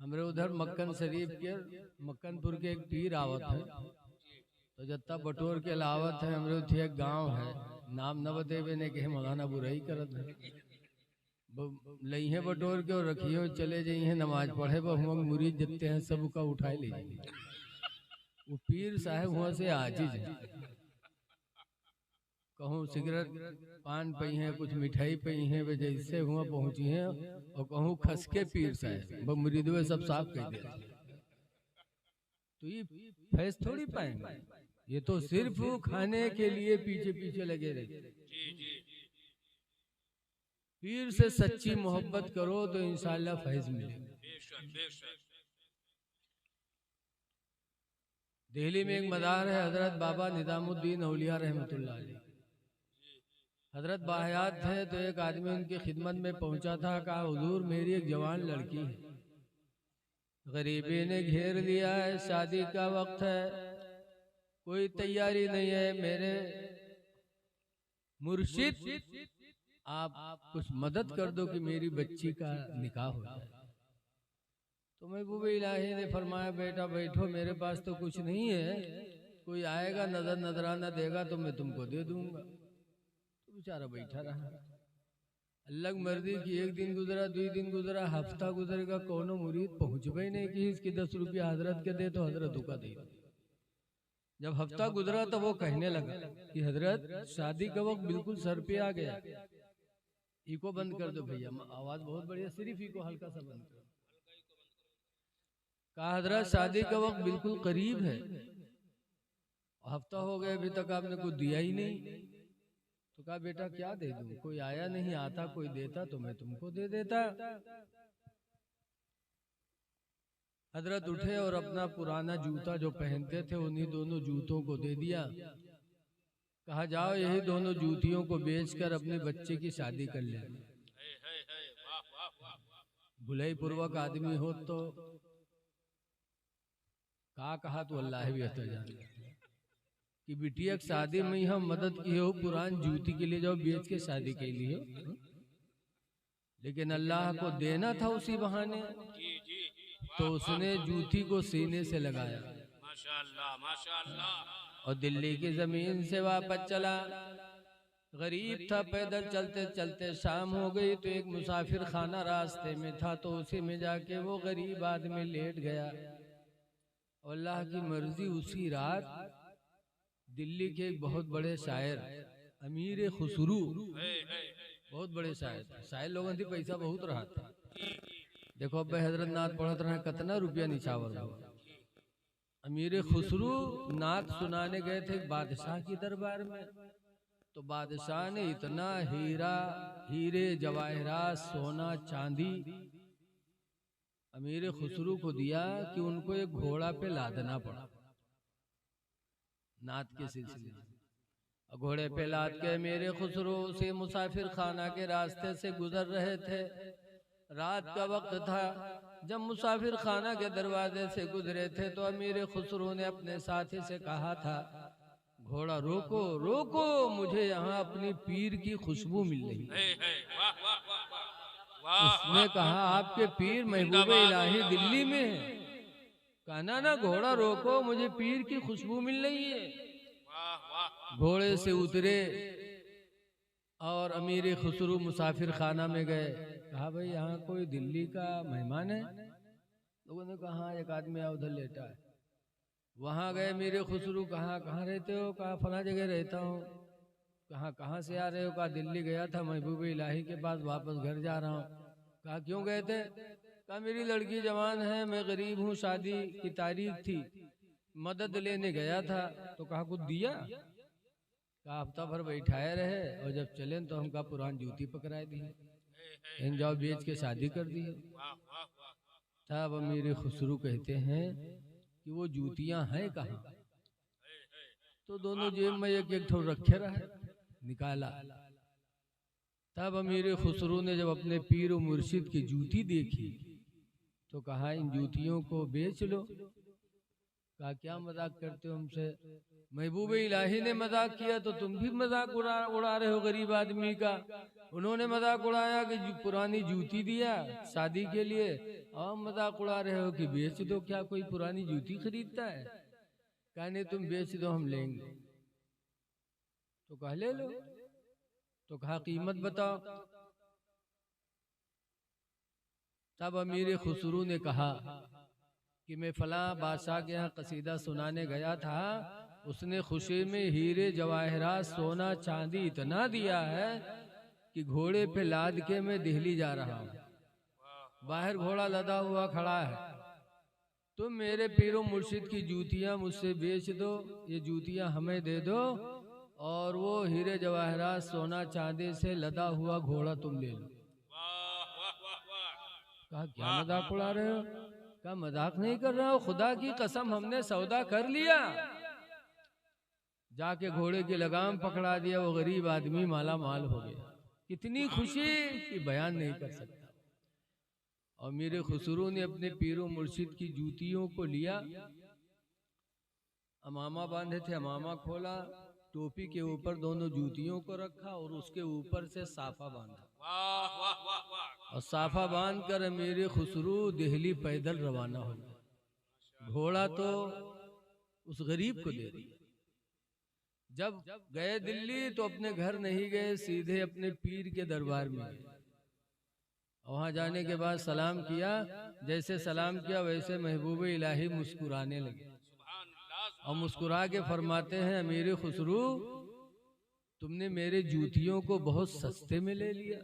हमरे उधर मक्कन शरीफ के मक्कनपुर के एक पीर आवत है, तो जत्ता बटोर के लावत है। हमरे उठे एक गांव है, नाम न बतेबे ने के मगाना बुराई करत है। लइहे बटोर के और रखिए चले जाइए नमाज पढ़े, हम मुरीद जितने हैं सब का उठाए ले जाइए। वो पीर साहब वहां से आजिज है, कहूँ सिगरेट पान पई हैं, कुछ मिठाई पई हैं, वे जैसे हुआ पहुंची हैं, और कहूँ खसके पीर साहब मुरीदवे सब साफ कर दिया। तो ये फैस थोड़ी पाएंगे, ये तो सिर्फ खाने के लिए पीछे पीछे लगे रहते। पीर से सच्ची मोहब्बत करो तो इंशाल्लाह फैज मिलेगा। दिल्ली में एक मदार है, हजरत बाबा निजामुद्दीन औलिया रहमतुल्लाह अलैह। हजरत बाहयात थे, तो एक आदमी उनकी खिदमत में पहुंचा था, कहा हुजूर मेरी एक जवान लड़की है, गरीबी ने घेर लिया है, शादी का वक्त है, कोई तैयारी नहीं है, मेरे मुर्शिद आप कुछ मदद कर दो कि मेरी बच्ची का निकाह हो जाए। तो महबूब इलाही ने फरमाया बेटा बैठो, मेरे पास तो कुछ नहीं है, कोई आएगा नजराना देगा तो मैं तुमको दे दूंगा। तो बेचारा बैठा रहा। अल्लाह की मर्जी की एक दिन गुजरा, 2 दिन गुजरा, हफ्ता गुजरेगा, कोनो मुरीद पहुंचबे नहीं कि इसकी 10 रुपया हजरत के दे, तो हजरत का दे। जब हफ्ता गुजरा तो वो कहने लगा कि हजरत शादी का वक्त बिल्कुल सर पे आ गया, इको बंद कर दो भैया, आवाज बहुत बढ़िया, सिर्फ इको हल्का सा बंद करो। कहा हजरत शादी का वक्त बिल्कुल करीब है, हफ्ता हो गया अभी तक आपने कुछ दिया ही नहीं। तो कहा बेटा क्या दे दूं, कोई आया नहीं, आता कोई देता तो मैं तुमको दे देता। हजरत उठे और अपना पुराना जूता जो पहनते थे उन्हीं दोनों जूतों को दे दिया। कहा जाओ यही दोनों जूतियों को बेचकर अपने बच्चे की शादी कर ले। भुलाई पूर्वक आदमी हो तो कहा तो अल्लाह भी जाने कि बिटिया की शादी में हम मदद की हो, पुरान जूती के लिए जाओ बेच के शादी के लिए, लेकिन अल्लाह को देना था उसी बहाने, तो उसने जूती को सीने से लगाया माशाअल्लाह माशाअल्लाह, और दिल्ली की जमीन से वापस चला। गरीब था, पैदल चलते चलते शाम हो गई, तो एक मुसाफिर खाना रास्ते में था, तो उसी में जाके वो गरीब आदमी लेट गया। अल्लाह की मर्जी उसी रात दिल्ली के एक बहुत बड़े शायर अमीर खुसरू, बहुत बड़े शायर लोगों से पैसा बहुत रहा था। देखो अब हजरत नाथ पढ़त रहे, कितना रुपया निछावर हुआ। अमीर खुसरू नाथ सुनाने गए थे बादशाह की दरबार में, तो बादशाह ने इतना हीरे जवाहरात सोना चांदी अमीर खुसरू को दिया कि उनको एक घोड़ा पे लादना पड़ा नाथ के सिलसिले में। घोड़े पे लाद के मेरे खुसरू से मुसाफिर खाना के रास्ते से गुजर रहे थे। रात का वक्त था, जब मुसाफिर खाना के दरवाजे से गुजरे थे तो अमीर खुसरू ने अपने साथी से कहा था घोड़ा रोको रोको, मुझे यहाँ अपनी पीर की खुशबू मिल रही है। उसने कहा आपके पीर महबूब इलाही दिल्ली में है। कहना ना घोड़ा रोको, मुझे पीर की खुशबू मिल रही है। घोड़े से उतरे और अमीर खुसरू मुसाफिर खाना में गए। कहा भाई यहाँ कोई दिल्ली का मेहमान है? लोगों ने कहा एक आदमी उधर लेटा है। वहां गए मेरे खुसरू, कहाँ रहते हो? कहा फला जगह रहता हूँ। कहाँ से आ रहे हो? कहा दिल्ली गया था महबूब इलाही के पास, वापस घर जा रहा हूँ। कहा क्यों गए थे? कहा मेरी लड़की जवान है, मैं गरीब हूँ, शादी की तारीख थी, मदद लेने गया था। तो कहा कुछ दिया? कहा हफ्ता भर बैठाए रहे और जब चले तो हमका पुरान जूती पकड़ाए दी, इन जाओ बेच के शादी कर दी। तब मेरे खुसरू कहते हैं कि वो जूतियां हैं कहाँ? तो दोनों जेब में एक एक ठो रखे रहे, निकाला। तब अमीर खुसरू ने जब अपने पीर और मुर्शिद की जूती देखी तो कहा इन जूतियों को बेच लो। कहा क्या मजाक करते हो हमसे? महबूब इलाही ने मजाक किया तो तुम भी मजाक उड़ा रहे हो गरीब आदमी का। उन्होंने मजाक उड़ाया कि पुरानी जूती दिया शादी के लिए, और मजाक उड़ा रहे हो कि बेच दो, क्या कोई पुरानी जूती खरीदता है? कहने तुम बेच दो हम लेंगे। तो कहा ले लो। तो कहा कीमत बताओ। तब अमीर खुसरू ने कहा कि मैं फला बादशाह के यहाँ कसीदा सुनाने गया था, उसने खुशी में हीरे जवाहरात सोना चांदी इतना दिया है कि घोड़े पे लाद के मैं दिल्ली जा रहा हूँ, बाहर घोड़ा लदा हुआ खड़ा है। तुम मेरे पीरो मुर्शिद की जूतियां मुझसे बेच दो, ये जूतियां हमें दे दो, और वो हीरे जवाहरात सोना चांदी से लदा हुआ घोड़ा तुम ले लो। कहा क्या मजाक उड़ा रहे हो? कहा मजाक नहीं कर रहा हो, खुदा की कसम हमने सौदा कर लिया। जाके घोड़े की लगाम पकड़ा दिया, वो गरीब आदमी माला माल हो गया। कितनी खुशी कि बयान नहीं कर सकता। और मेरे खुसरू ने अपने पीरो मुर्शिद की जूतियों को लिया, अमामा बांधे थे, अमामा खोला, टोपी के ऊपर दोनों जूतियों को रखा और उसके ऊपर से साफा बांधा। और साफा बांध कर मेरे खुसरू दिल्ली पैदल रवाना हो गए। घोड़ा तो उस गरीब को दे दिया। जब गए दिल्ली तो अपने घर नहीं गए, सीधे अपने पीर के दरबार में गए। वहां जाने के बाद सलाम किया, जैसे सलाम किया वैसे महबूब इलाही मुस्कुराने लगे और मुस्कुरा के फरमाते हैं अमीर खुसरू, तुमने मेरे जूतियों को बहुत सस्ते में ले लिया।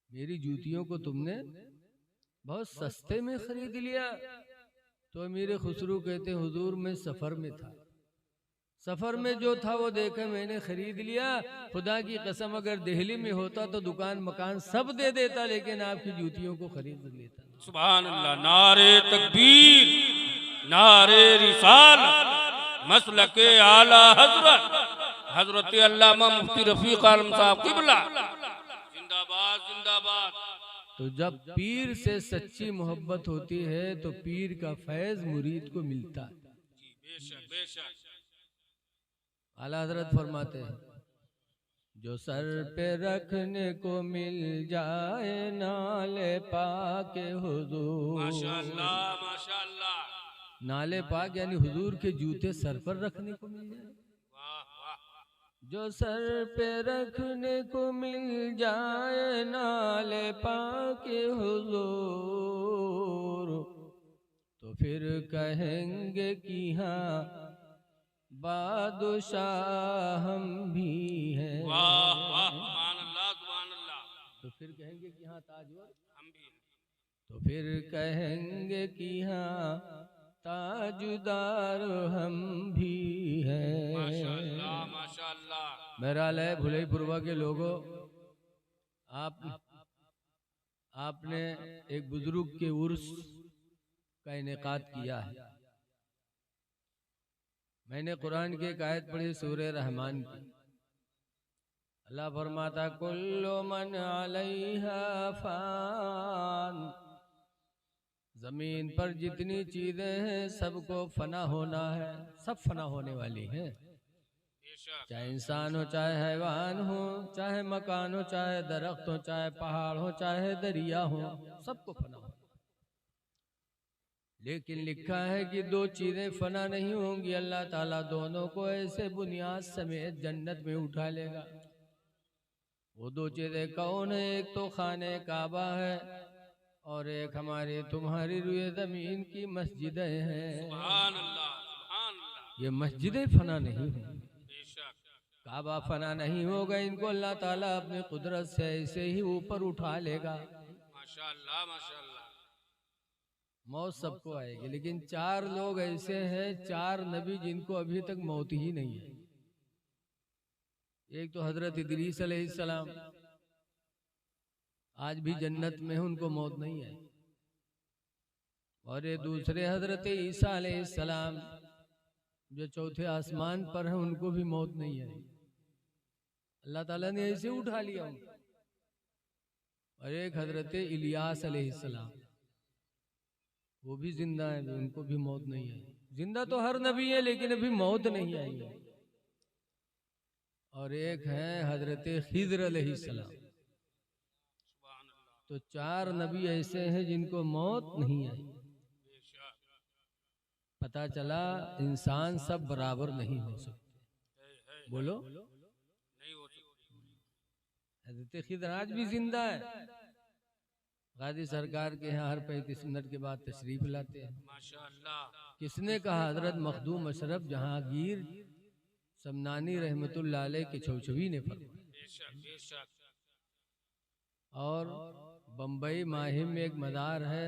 मेरी जूतियों को तुमने बहुत सस्ते में खरीद लिया। तो अमीर खुसरू कहते हुजूर मैं सफर में था, सफर में जो था वो देखे मैंने खरीद लिया। खुदा की कसम अगर दिल्ली में होता तो दुकान मकान सब दे देता, लेकिन आपकी जूतियों को खरीद लेता। सुभान अल्लाह। नारे तकबीर, नारे रिसालत, मसलके आला हजरत हजरत अल्लामा मुफ्ती रफीक आलम साहब किबला जिंदाबाद जिंदाबाद। तो जब पीर से सच्ची मोहब्बत होती है तो पीर का फैज मुरीद को मिलता है। बेशक बेशक। आला हजरत फरमाते हैं जो सर पे रखने को मिल जाए नाले पाके हुजूर। माशाअल्लाह माशाअल्लाह। नाले पाक यानी हुजूर के जूते सर पर रखने को मिल जाए। वाह वाह। जो सर पे रखने को मिल जाए नाले पाके हुजूर, तो फिर कहेंगे कि हाँ बादशाह हम भी हैं। वाह वाह सुभान अल्लाह सुभान अल्लाह। तो फिर कहेंगे कि हाँ ताजवर हम भी हैं। तो फिर कहेंगे कि हाँ ताजुदार हम भी हैं। माशाअल्लाह माशाअल्लाह। मेरालय भुलईपुरवा के लोगों, आपने एक बुजुर्ग के उर्स का इनेकाद किया है। मैंने कुरान की एक आयत पढ़ी सूरह रहमान की। अल्लाह फरमाता कुल्लु मन अलैहा फान, जमीन पर जितनी चीजें हैं सबको फना होना है, सब फना होने वाली हैं। चाहे इंसान हो, चाहे हैवान हो, चाहे मकान हो, चाहे दरख्त हो, चाहे पहाड़ हो, चाहे दरिया हो, सबको फना हो। लेकिन लिखा है कि दो चीजें फना नहीं होंगी, अल्लाह ताला दोनों को ऐसे बुनियाद समेत जन्नत में उठा लेगा। वो दो चीजें कौन है? एक तो खाने काबा है और एक हमारी तुम्हारी रुए जमीन की मस्जिदें हैं। सुभान अल्लाह सुभान अल्लाह। ये मस्जिदें फना नहीं होंगी, काबा फना नहीं होगा। इनको अल्लाह ताला अपनी कुदरत से ऐसे ही ऊपर उठा लेगा। माशाअल्लाह माशाअल्लाह। मौत सबको आएगी, लेकिन चार लोग ऐसे हैं, चार नबी जिनको अभी तक मौत ही नहीं है। एक तो हजरत इदरीस अलैहिस्सलाम, आज भी जन्नत में उनको मौत नहीं आई। और ये दूसरे हजरत ईसा अलैहिस्सलाम जो चौथे आसमान पर है, उनको भी मौत नहीं आई। अल्लाह ताला ने ऐसे उठा लिया उनको। और एक हजरत इलियास अलैहिस्सलाम, वो भी जिंदा है, उनको भी मौत नहीं आई। जिंदा तो हर नबी है लेकिन अभी मौत नहीं आई है। और एक है हजरत खिद्र अलैहिस्सलाम। तो 4 नबी ऐसे हैं जिनको मौत नहीं आई। पता चला इंसान सब बराबर नहीं हो सकते। बोलो नहीं हो सकती। हजरत खिद्र आज भी जिंदा है। गाजी सरकार के यहाँ हर 35 मिनट के बाद तशरीफ लाते हैं। माशाअल्लाह। किसने कहा? हजरत मखदूम अशरफ जहांगीर समनानी रहमतुल्लाह अलैह के छौछवी ने फरमाया। बेशक बेशक। और बम्बई माहिम में एक मदार है,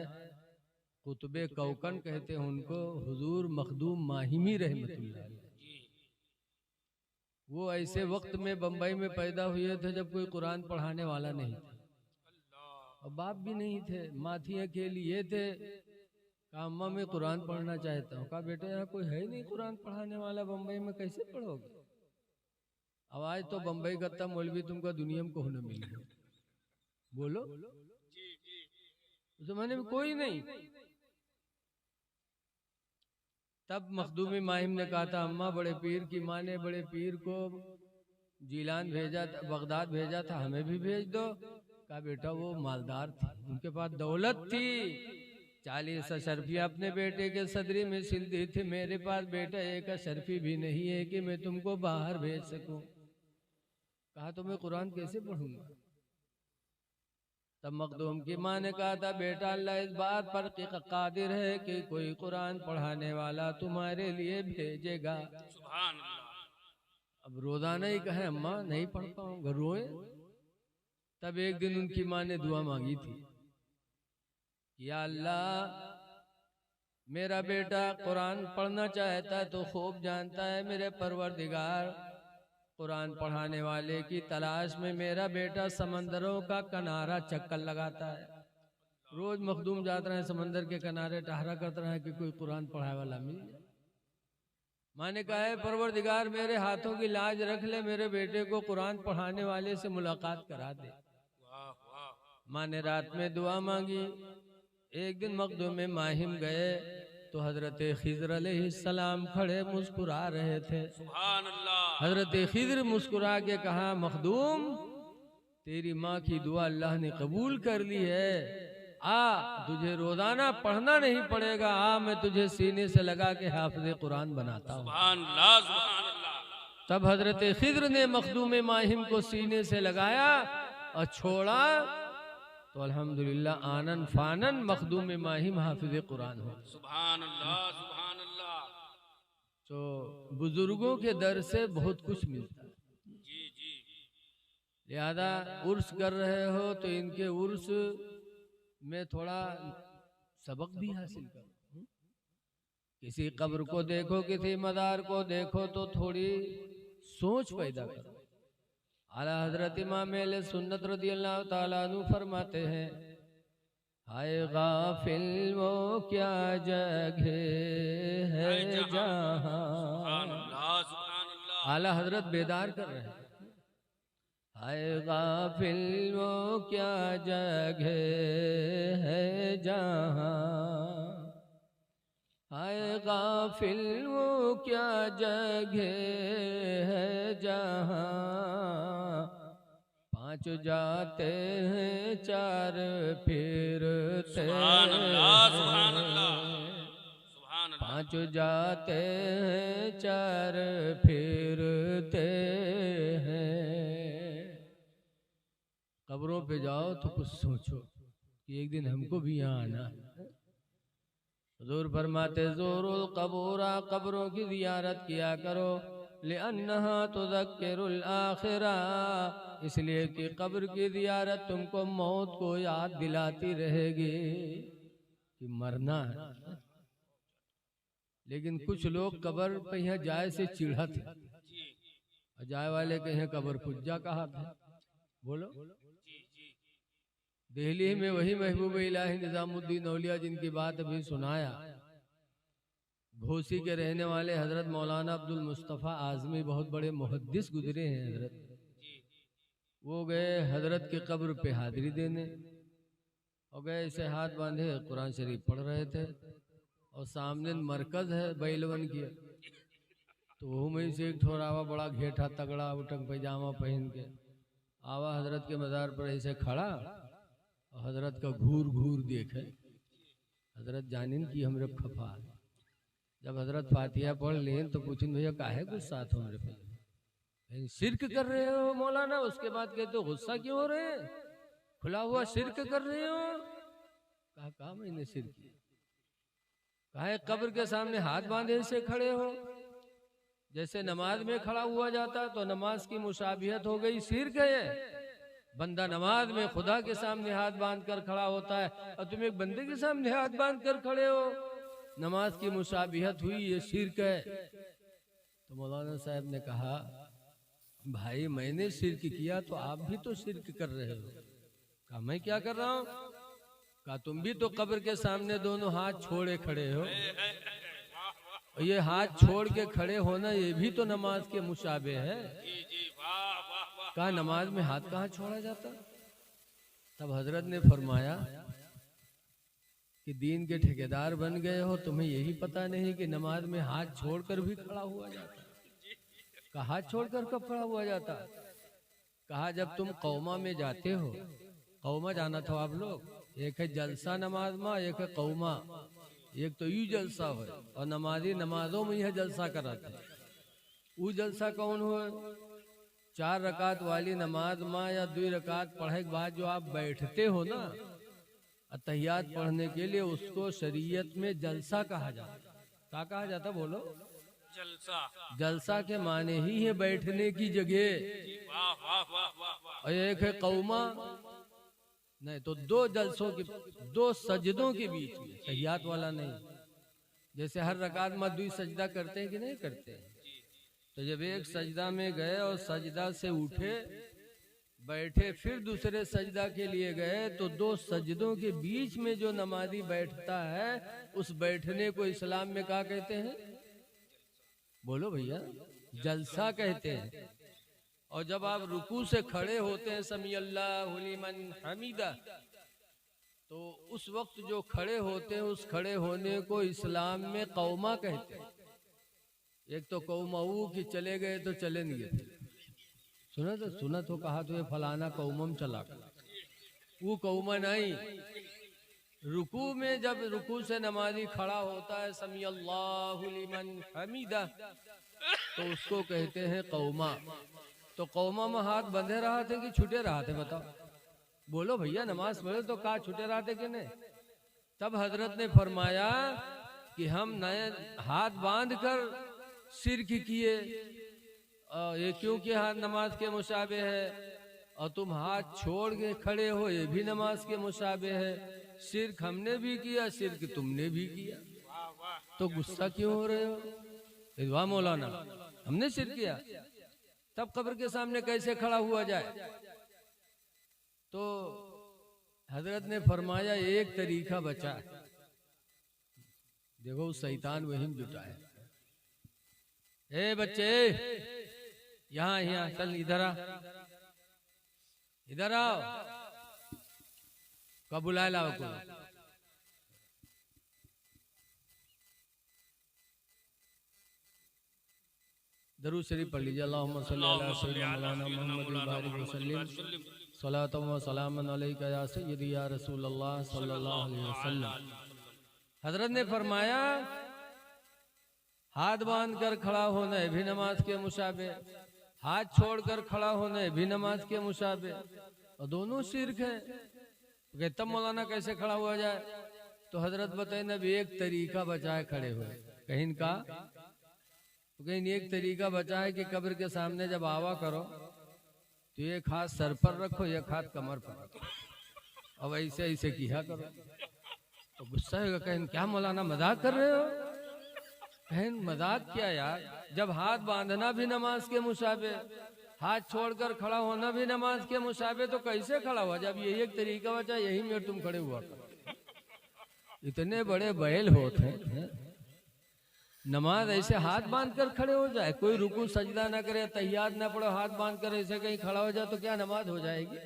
कुतुबे कौकन कहते हैं उनको, हुजूर मखदूम माहिमी रहमतुल्लाह अलैह। वो ऐसे वक्त में बम्बई में पैदा हुए थे जब कोई कुरान पढ़ाने वाला नहीं था और बाप भी नहीं थे, माँ थी अकेली। ये थे, कहा अम्मा मैं कुरान पढ़ना चाहता हूँ। कहा बेटा यहाँ कोई है नहीं कुरान पढ़ाने वाला, बम्बई में कैसे पढ़ोगे? अब आज तो बम्बई का मौलवी तुमको दुनिया में को न मिल गया। बोलो उस जमाने में कोई नहीं। तब मखदूमी माहिम ने कहा था अम्मा बड़े पीर की माँ ने बड़े पीर को जीलान भेजा था, बगदाद भेजा था, हमें भी भेज दो। कहा बेटा वो मालदार थे, उनके पास दौलत थी, 40 अशरफियाँ अपने बेटे के सदरी में सिल दी थी। मेरे पास बेटा एक अशरफी भी नहीं है कि मैं तुमको बाहर भेज सकूं। कहा तो मैं कुरान कैसे पढ़ूंगा? तब मखदूम की माँ ने कहा था बेटा अल्लाह इस बात पर कादिर है कि कोई कुरान पढ़ाने वाला तुम्हारे लिए भेजेगा। सुभान अल्लाह। अब रोजाना ही कहे अम्मा नहीं पढ़ पाऊंगा, रोए। तब एक दिन उनकी माँ ने दुआ मांगी थी, या अल्लाह मेरा बेटा कुरान पढ़ना चाहता है तो खूब जानता है, मेरे परवरदिगार कुरान पढ़ाने वाले की तलाश में मेरा बेटा समंदरों का किनारा चक्कर लगाता है। रोज मखदूम जाता है समंदर के किनारे, टहरा करता है कि कोई कुरान पढ़ाए वाला मिल जाए। माँ ने कहा है परवरदिगार मेरे हाथों की लाज रख ले, मेरे बेटे को कुरान पढ़ाने वाले से मुलाकात करा दे। माँ ने रात में दुआ मांगी। एक दिन मखदूम माहिम गए तो हजरत खिद्र अलैहिस्सलाम खड़े मुस्कुरा रहे थे। सुभान अल्लाह। हजरत खिद्र मुस्कुरा के कहा मखदूम तेरी माँ की दुआ अल्लाह ने कबूल कर ली है, आ तुझे रोजाना पढ़ना नहीं पड़ेगा, आ मैं तुझे सीने से लगा के हाफिज़े कुरान बनाता हूँ। सुभान अल्लाह सुभान अल्लाह। तब हजरत खिद्र ने मखदूम माहिम को सीने से लगाया और छोड़ा तो अल्हम्दुलिल्लाह आनन फानन मखदूम माहिम हाफिज़े कुरान हो। सुभान अल्लाह सुभान अल्लाह। तो बुजुर्गों के दर से बहुत कुछ मिलता है। जी जी। लिहाजा उर्स कर रहे हो तो इनके उर्स में थोड़ा सबक भी हासिल करो। किसी कब्र को देखो, किसी मदार को देखो तो थोड़ी सोच पैदा करो। आला हजरत इमाम अहले सुन्नत रज़ियल्लाहु ताला अन्हु फरमाते हैं, हाय गाफिल वो क्या जगह है जहां। आला हजरत बेदार कर रहे हैं, हाय गाफिल वो क्या जगह है जहां, हाय गाफिल वो क्या जगह है जहां, 5 जाते हैं 4 फिरते सुभान अल्लाह सुभान अल्लाह सुभान अल्लाह। 5 जाते हैं 4 फिरते हैं। कब्रों पे जाओ तो कुछ सोचो कि एक दिन हमको भी यहाँ आना है। हुजूर फरमाते ज़ूरुल क़बूरा, कब्रों की ज़ियारत किया करो, लिअन्नहा तुज़क्किरुल आखिरा, इसलिए कि कब्र की ज़ियारत तुमको मौत को याद दिलाती रहेगी कि मरना है। लेकिन कुछ लोग कब्र पे यहाँ जाए से चिढ़त है, जाए वाले कहे कब्र पुज्जा कहा था। बोलो दिल्ली में वही महबूब इलाही निजामुद्दीन औलिया जिनकी बात अभी सुनाया, घोसी के रहने वाले हजरत मौलाना अब्दुल मुस्तफ़ा आज़मी बहुत बड़े मुहद्दिस गुजरे हैं हजरत। वो गए हजरत के कब्र पे हाजिरी देने और गए, ऐसे हाथ बांधे कुरान शरीफ पढ़ रहे थे और सामने मरकज है बैलवन की, तो वो में से एक ठोर आवा बड़ा घेटा तगड़ा उटंग पैजामा पहन के आवा हजरत के मज़ार पर ऐसे खड़ा और हजरत का घूर घूर देखे। हजरत जानिन की हमरे खफा। जब हजरत फातिहा पढ़ लें तो पूछिन भैया काहे गुस्सा था हमरे पे, शिरक कर रहे हो मौलाना? उसके बाद कहते हो गुस्सा क्यों हो रहे हैं, खुला हुआ शिरक कर रहे हो। कहा मैंने शिरक किया? कहा कब्र के सामने हाथ बांधे से खड़े हो, जैसे नमाज में खड़ा हुआ जाता तो नमाज की मुशाबियत हो गई, शिरक है। बंदा नमाज में खुदा के सामने हाथ बांध कर खड़ा होता है और तुम एक बंदे के सामने हाथ बांध कर खड़े हो, नमाज की मुशाबियत हुई, ये शिरक है। तो मौलाना साहब ने कहा भाई मैंने शिरक किया तो आप भी तो शिरक कर रहे हो। कहा मैं क्या कर रहा हूँ? कहा तुम भी तो कब्र के सामने दोनों हाथ छोड़े खड़े हो, और ये हाथ छोड़ के खड़े होना ये भी तो नमाज के मुशाबे है। कहा नमाज में हाथ कहाँ छोड़ा जाता? तब हजरत ने फरमाया कि दीन के ठेकेदार बन गए हो, तुम्हें यही पता नहीं कि नमाज में हाथ छोड़कर भी खड़ा हुआ जाता। कहा हाथ छोड़कर कब खड़ा हुआ जाता? कहा जब तुम कौमा में जाते हो, कौमा जाना था आप लोग, एक है जलसा नमाज में, एक है कौमा। एक तो यू जलसा हो और नमाजी नमाजों में यह जलसा कराते। वो जलसा कौन हो? 4 रकात वाली नमाज में या 2 रकात पढ़े के बाद जो आप बैठते हो ना अतहियात पढ़ने के लिए, उसको शरीयत में जलसा कहा जाता। क्या कहा जाता बोलो? जलसा। जलसा के माने ही है बैठने की जगह। और एक है कौमा, नहीं तो 2 जलसों के 2 सजदों के बीच में, तहियात वाला नहीं। जैसे हर रकात में 2 सजदा करते हैं कि नहीं करते हैं? तो जब एक सजदा में गए और सजदा से उठे बैठे, फिर दूसरे सजदा के लिए गए, तो 2 सजदों के बीच में जो नमाजी बैठता है उस बैठने को इस्लाम में क्या कहते हैं? बोलो भैया, जलसा कहते हैं। और जब आप रुकू से खड़े होते हैं समी अल्लाहु लिमन हमीदा, तो उस वक्त जो खड़े होते हैं उस खड़े होने को इस्लाम में कौमा कहते हैं। एक तो कौमाऊ कि चले गए तो चले नहीं गए, सुना तो कहा तो ये फलाना कौमम चला, वो कौमा नहीं। रुकू में जब रुकू से नमाजी खड़ा होता है समी अल्लाहु लिमन हमीदा, तो उसको कहते हैं कौमा। तो कौमा में हाथ बंधे रहा थे कि छुटे रहा थे? बताओ बोलो भैया, नमाज पढ़े तो कहा छुटे रहा थे कि नहीं? तब हजरत ने फरमाया कि हम नए हाथ बांध कर शिरक किए, ये क्योंकि हाथ नमाज के मुशाबे है, और तुम हाथ छोड़ के खड़े हो ये भी नमाज के मुशाबे है। शिरक हमने भी किया, शिरक तुमने भी किया, तो गुस्सा क्यों हो रहे हो? वाह मौलाना, हमने शिरक किया तब कब्र के सामने कैसे खड़ा हुआ जाए? तो हजरत ने फरमाया एक तरीका बचा। देखो शैतान वहीं जुटा है। ए बच्चे यहाँ चल, इधर आ, इधर आओ। कब बुलाए लाओ को? दरूद शरीफ पढ़ लीजिए। अल्लाहुम्मा सल्ली अला सय्यिदिना मुहम्मद बारिक वसल्लम सलातम व सलामन अलैका या सय्यदी या रसूलल्लाह सल्लल्लाहु अलैहि वसल्लम। हजरत ने फरमाया हाथ बांध कर खड़ा होना है भी नमाज के मुशाबे, हाथ छोड़कर खड़ा होना है भी नमाज के मुशाबे, और दोनों शिरक है। तब मौलाना कैसे खड़ा हुआ जाए? तो हजरत बताए न भी एक तरीका बचाए खड़े हुए। कहीं का तो कहीं एक तरीका बचा है कि कब्र के सामने जब आवा करो तो एक हाथ सर पर रखो, एक हाथ कमर पर रखो, अब ऐसे ऐसे किया करो। तो गुस्सा होगा, कहीं क्या मौलाना मजाक कर रहे हो? कहीं मजाक क्या यार, जब हाथ बांधना भी नमाज के मुशाबे, हाथ छोड़कर खड़ा होना भी नमाज के मुशाबे, तो कैसे खड़ा हुआ? जब यही एक तरीका बचा, यही में तुम खड़े हुआ करो। इतने बड़े बैल होते हैं, नमाज ऐसे हाथ बांध कर खड़े हो जाए? कोई रुकू सजदा ना करे, तहियात ना पढ़ो, हाथ बांध कर ऐसे कहीं खड़ा हो जाए तो क्या नमाज हो जाएगी?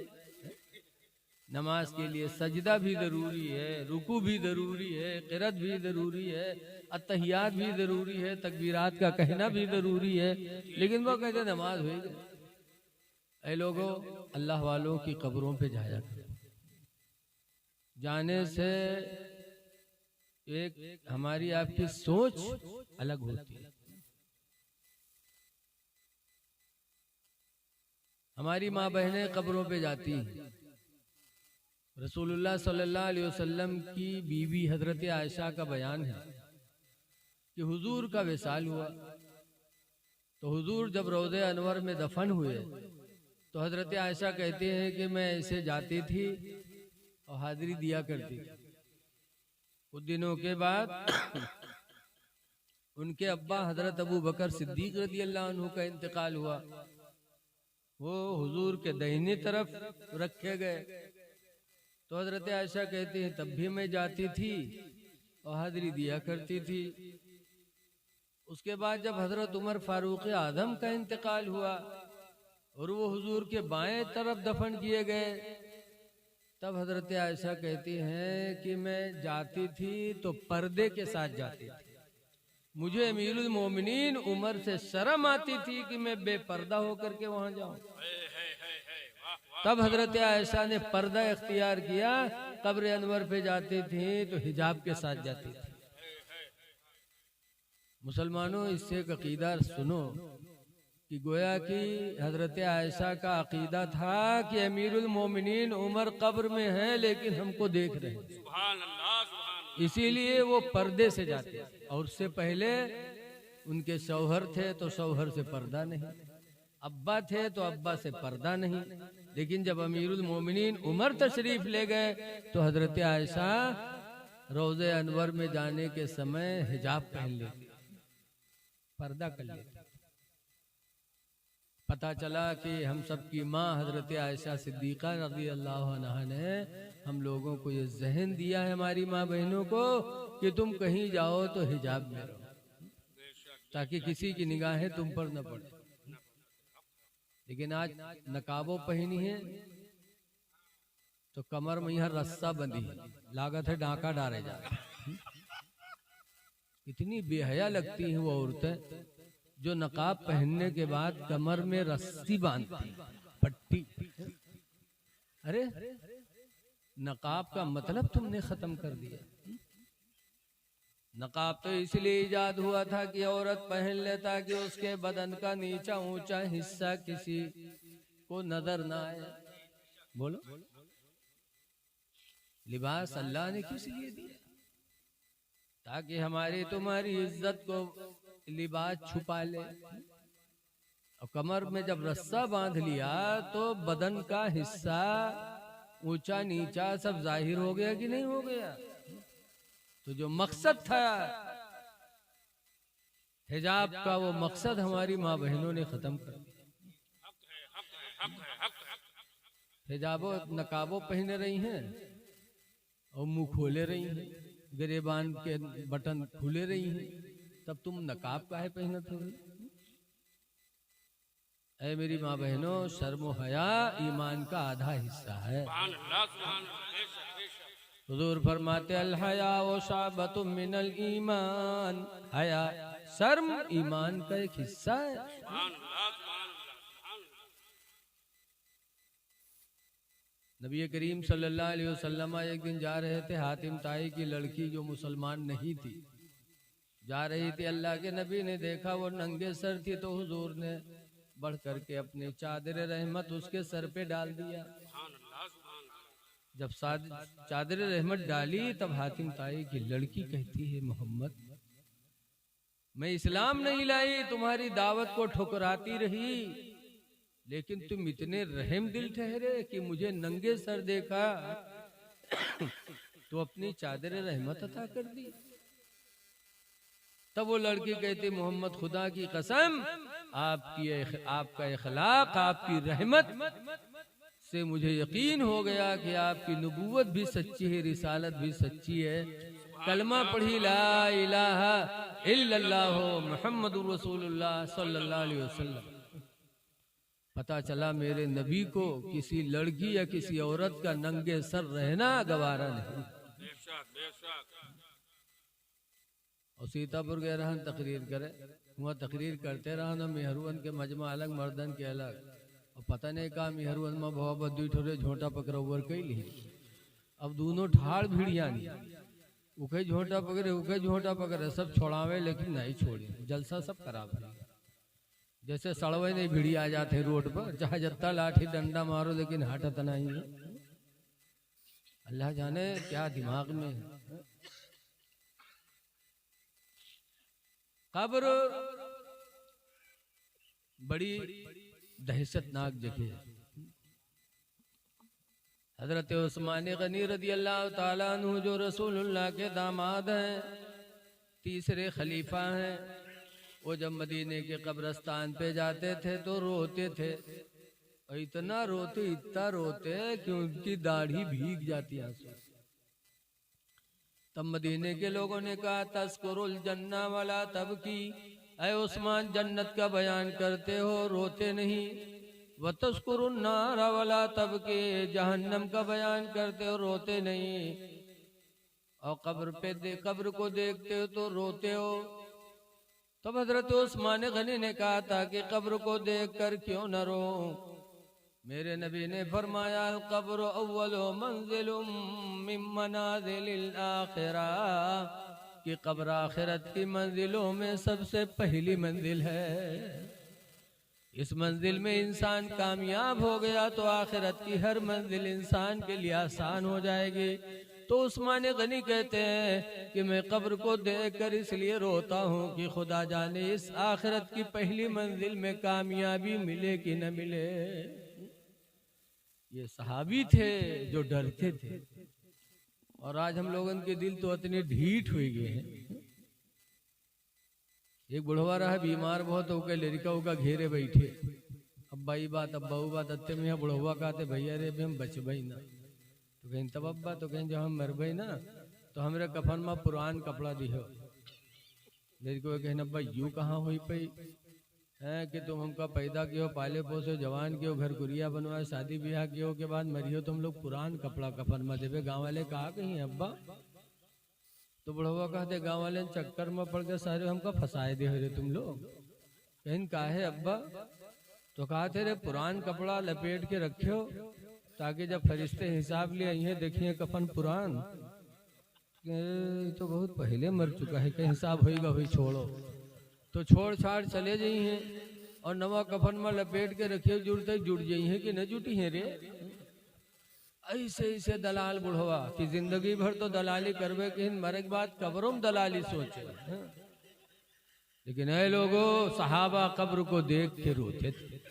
नमाज के लिए सजदा भी ज़रूरी है, रुकू भी ज़रूरी है, क़िरात भी ज़रूरी है, अत्तहियात भी ज़रूरी है, तकबीरात का कहना भी ज़रूरी है। लेकिन वो कहते नमाज हुई गई। ऐ लोगों, अल्लाह वालों की कब्रों पे जाया करें। जाने से एक हमारी आपकी सोच अलग होती है। हमारी माँ बहनें कब्रों पे जाती हैं। रसूलुल्लाह सल्लल्लाहु अलैहि वसल्लम की बीवी हजरत आयशा का बयान है कि हुजूर का विसाल हुआ तो हुजूर जब रोज़े अनवर में दफन हुए तो हजरत आयशा कहती हैं कि मैं ऐसे जाती थी और हाजिरी दिया करती थी। कुछ दिनों के बाद उनके अब्बा हजरत अबू बकर सिद्दीक रज़ी अल्लाह अन्हु का इंतकाल हुआ। वो हुजूर के दाहिनी तरफ रखे गए तो हजरत आयशा कहती है तब भी मैं जाती थी और हाजिरी दिया करती थी। उसके बाद जब हजरत उमर फारूक आजम का इंतकाल हुआ और वो हुजूर के बाएं तरफ दफन किए गए तब हजरत आयशा कहती हैं कि मैं जाती थी तो पर्दे के साथ जाती थी। मुझे अमीरुल मोमिनीन उमर से शर्म आती थी कि मैं बेपर्दा होकर के वहां जाऊं। तब हजरत आयशा ने पर्दा इख्तियार किया, कब्र अनवर पे जाती थी तो हिजाब के साथ जाती थी। मुसलमानों, इससे एक अकीदा सुनो कि गोया कि हजरत आयशा का अकीदा था कि अमीरुल मोमिनीन उमर कब्र में है लेकिन हमको देख रहे हैं, इसीलिए वो पर्दे से जाते थे। और उससे पहले उनके शौहर थे तो शौहर से पर्दा नहीं, अब्बा थे तो अब्बा से पर्दा नहीं। लेकिन जब अमीरुल मोमिनीन उमर तशरीफ ले गए तो हजरत आयशा रोज़े अनवर में जाने के समय हिजाब पहन लेती, पर्दा कर लेती। पता चला कि हम सब की माँ हजरत आयशा सिद्दीक़ा रज़ी अल्लाह अन्हा ने हम लोगों को ये जहन दिया है, हमारी माँ बहनों को, कि तुम कहीं जाओ तो हिजाब में रहो ताकि किसी की निगाहें तुम पर न पड़े। लेकिन आज नकाबों पहनी है तो कमर में यहाँ रस्सा बंधी है, लागत है डांका डाले जा रहे। इतनी बेहया लगती हैं वो औरतें जो नकाब पहनने के बाद कमर में रस्सी बांधती, पट्टी। अरे नकाब का मतलब तुमने खत्म कर दिया। नकाब तो इसलिए इजाद हुआ था कि औरत पहन ले ताकि उसके बदन का नीचा ऊंचा हिस्सा किसी को नजर ना आए। बोलो, लिबास अल्लाह ने किस लिए दिया? ताकि हमारी तुम्हारी इज्जत को लिबास छुपा ले। और कमर में जब रस्सा बांध लिया तो बदन का हिस्सा ऊंचा नीचा सब जाहिर हो गया कि नहीं हो गया? तो जो मकसद था हिजाब का, वो मकसद हमारी माँ बहनों ने खत्म कर दिया। हिजाबो नकाबो पहने रही हैं और मुंह खोले रही हैं, गिरेबान के बटन खुले रही हैं, तब तुम नकाब काहे पहनत हो? ऐ मेरी माँ बहनों, शर्म व हया ईमान का आधा हिस्सा है। हुजूर फरमाते अल हया व शाबतुम मिनल ईमान, हया शर्म ईमान का एक हिस्सा है। नबी करीम सल्लल्लाहु अलैहि वसल्लम एक दिन जा रहे थे, हातिम ताई की लड़की जो मुसलमान नहीं थी जा रही थी। अल्लाह के नबी ने देखा वो नंगे सर थी तो हुजूर ने बढ़ करके अपनी चादर रहमत उसके सर पे डाल दिया। जब चादर रहमत डाली तब हातिम ताई की लड़की कहती है, मोहम्मद मैं इस्लाम नहीं लाई, तुम्हारी दावत को ठुकराती रही, लेकिन तुम इतने रहम दिल ठहरे कि मुझे नंगे सर देखा तो अपनी चादर रहमत अता कर दी। तब वो लड़की कहती, मोहम्मद खुदा की कसम, आपका इखलाक, आपकी रहमत से मुझे यकीन हो गया कि आपकी नबूवत भी सच्ची है, रिसालत भी सच्ची है। कलमा पढ़ी ला इलाहा इल्लल्लाह मुहम्मदुर रसूलुल्लाह सल्लल्लाहु अलैहि वसल्लम। पता चला मेरे नबी को किसी लड़की या किसी औरत का नंगे सर रहना गवारा नहीं। और सीतापुर गए रहन तकरीर करे, वहाँ तकरीर करते रहा ना, मेहरुअन के मजमा अलग मर्दन के अलग। और पता नहीं कहा मेहरुअन में भवा बद्दू ठोरे झोंटा पकड़ उबर कैली। अब दोनों ठाड़ भिड़िया नहीं, उके झोंटा पकड़े उके झोंटा पकड़े, सब छोड़ावे लेकिन नहीं छोड़े, जलसा सब खराब है। जैसे सड़वे नहीं भिड़ी आ जाते रोड पर, चाहे जत्ता लाठी डंडा मारो लेकिन हटत नहीं है। अल्लाह जाने क्या दिमाग में है। कब्र बड़ी दहशतनाक जगह है। हजरत उस्मान गनी रदी अल्लाह ताला अन्हु जो रसूलुल्लाह के दामाद हैं, तीसरे खलीफा हैं, वो जब मदीने के कब्रस्तान पे जाते थे तो रोते थे। और इतना रोते कि उनकी दाढ़ी भीग जाती आंसू। तब मदीने के लोगों ने कहा तस्कुरुल जन्ना वाला तब की, ऐ उस्मान जन्नत का बयान करते हो रोते नहीं। व तस्कुरुन नारा वाला तब के, जहन्नम का बयान करते हो रोते नहीं। और कब्र को देखते हो तो रोते हो। तब हजरत उस्मान गनी ने कहा था कि कब्र को देखकर क्यों न रो। मेरे नबी ने फरमाया कब्र अव्वलो मंजिलुम मिन मनाजिलिल आखिरा, कि कब्र आखिरत की मंजिलों में सबसे पहली मंजिल है। इस मंजिल में इंसान कामयाब हो गया तो आखिरत की हर मंजिल इंसान के लिए आसान हो जाएगी। तो उस्मान गनी कहते हैं कि मैं कब्र को देखकर इसलिए रोता हूँ कि खुदा जाने इस आखिरत की पहली मंजिल में कामयाबी मिले कि न मिले। ये सहाबी थे जो डरते थे, और आज हम लोगों के दिल तो इतने ढीठ हुए गए हैं। एक बुढ़वा रहा बीमार बहुत हो गए, लड़का उका घेरे बैठे, अब्बा ई बात अब्बा वो बात, अत्ते में बुढ़वा कहते भैया रे हम बचबई ना। तो कहीं तब अब्बा, तो कहीं जब हम मरबई ना तो हमरे कफन में पुरान कपड़ा दिहो। लड़को कहना अब्बा यूं कहाँ हुई पई है कि तुम हमका पैदा कियो, पाले पोसो, जवान कियो, घर कुरिया बनवाए, शादी ब्याह कियो के बाद मरियो तुम लोग पुरान कपड़ा कफन में देवे। गाँव वाले कहा कहीं अब्बा। तो बुढ़वा कहते गाँव वाले चक्कर में पड़ के सारे हमका फंसाए दे रे तुम लोग। कहीं काहे अब्बा। तो कहा थे रे पुरान कपड़ा लपेट के रखियो ताकि जब फरिश्ते हिसाब लिए ये देखिए कफन पुरान, तो बहुत पहले मर चुका है, कहीं हिसाब होगा भाई छोड़ो। तो छोड़ छाड़ चले जाई हैं और नवा कफन में लपेट के रखिए, जुड़ते जुड़ जाई हैं कि न जुटी हैं रे। ऐसे ऐसे दलाल बुढ़वा कि जिंदगी भर तो दलाली करवे कि मरे के बाद कब्रों में दलाली सोचे। लेकिन ऐ लोगों सहाबा कब्र को देख के रोते थे।